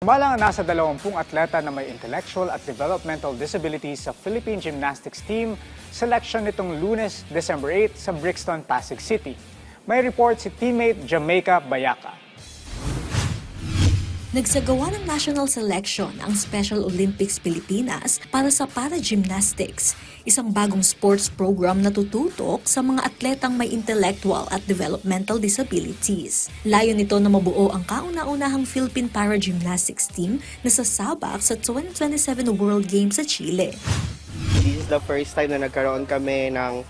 Sumalang ang nasa 20 atleta na may intellectual at developmental disabilities sa Philippine Gymnastics Team selection nitong Lunes, December 8 sa Brixton, Pasig City. May report si teammate Jamaica Bayaka. Nagsagawa ng national selection ang Special Olympics Pilipinas para sa para-gymnastics, isang bagong sports program na tututok sa mga atletang may intellectual at developmental disabilities. Layo nito na mabuo ang kauna-unahang Philippine Para-Gymnastics team na sasabak sa 2027 World Games sa Chile. This is the first time na nagkaroon kami ng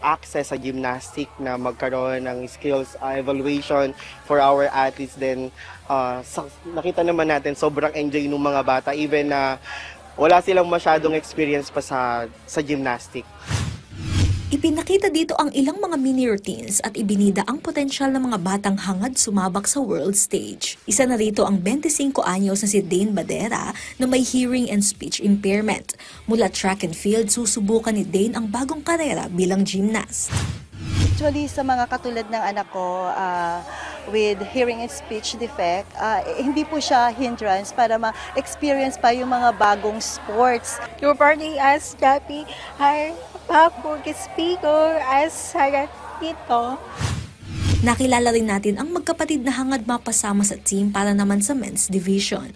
access sa gymnastic na magkaroon ng skills evaluation for our athletes. Then nakita naman natin sobrang enjoy ng mga bata even na wala silang masyadong experience pa sa gymnastic. Ipinakita dito ang ilang mga mini routines at ibinida ang potensyal ng mga batang hangad sumabak sa world stage. Isa na rito ang 25 anyos na si Dane Badera na may hearing and speech impairment. Mula track and field, susubukan ni Dane ang bagong karera bilang gymnast. Actually, sa mga katulad ng anak ko with hearing and speech defect, hindi po siya hindrance para ma-experience pa yung mga bagong sports. Your party as Jappy, ay speaker as harap dito. Nakilala rin natin ang magkapatid na hangad mapasama sa team para naman sa men's division.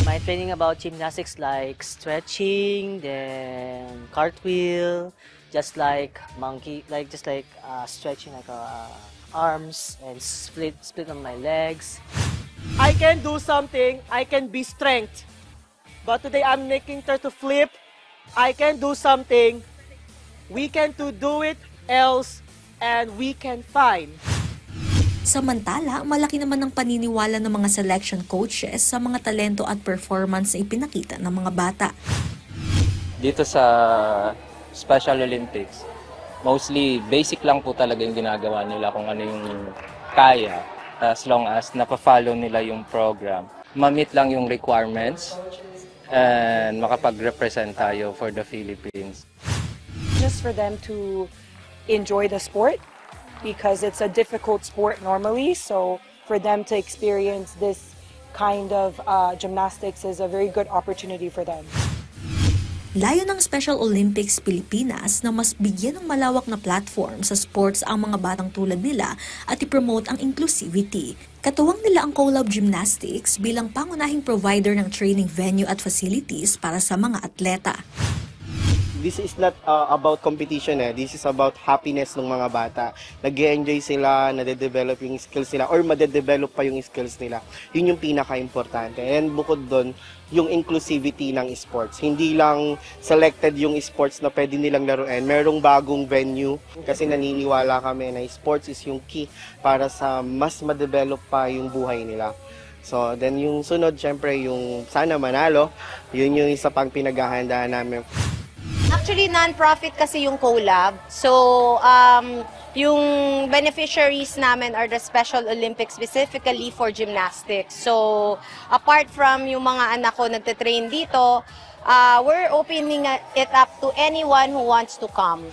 My training about gymnastics like stretching, then cartwheel, just like monkey, stretching like arms and split on my legs. I can do something, I can be strength. But today I'm making her to flip. I can do something. We can to do it else and we can find. Samantala, malaki naman ang paniniwala ng mga selection coaches sa mga talento at performance na ipinakita ng mga bata. Dito sa Special Olympics, mostly basic lang po talaga yung ginagawa nila kung ano yung kaya as long as napafollow nila yung program. Ma-meet lang yung requirements and makapag-represent tayo for the Philippines. Just for them to enjoy the sport because it's a difficult sport normally, so for them to experience this kind of gymnastics is a very good opportunity for them. Layo ng Special Olympics Pilipinas na mas bigyan ng malawak na platform sa sports ang mga batang tulad nila at i-promote ang inclusivity. Katuwang nila ang Collab Gymnastics bilang pangunahing provider ng training venue at facilities para sa mga atleta. This is not about competition This is about happiness ng mga bata. Nag-e-enjoy sila, nade-develop yung skills nila or made-develop pa yung skills nila. Yun yung pinaka-importante. And bukod doon, yung inclusivity ng sports. Hindi lang selected yung sports na pwede nilang laruin. Merong bagong venue kasi naniniwala kami na sports is yung key para sa mas ma-develop pa yung buhay nila. So, then yung sunod, syempre, yung sana manalo, yun yung isa pang pinaghahandaan namin. Actually, non-profit kasi yung Collab. So, yung beneficiaries namin are the Special Olympics specifically for gymnastics. So, apart from yung mga anak ko nagte-train dito, we're opening it up to anyone who wants to come.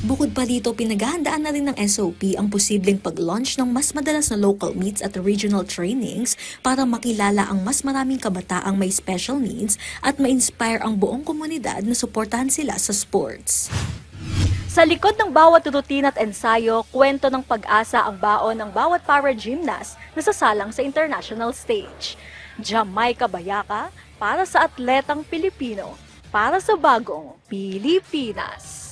Bukod pa dito, pinaghahandaan na rin ng SOP ang posibleng pag-launch ng mas madalas na local meets at regional trainings para makilala ang mas maraming kabataang may special needs at ma-inspire ang buong komunidad na suportahan sila sa sports. Sa likod ng bawat rutina at ensayo, kwento ng pag-asa ang baon ng bawat para-gymnast na sasalang sa international stage. Jamaica Bayaka para sa atletang Pilipino, para sa bagong Pilipinas.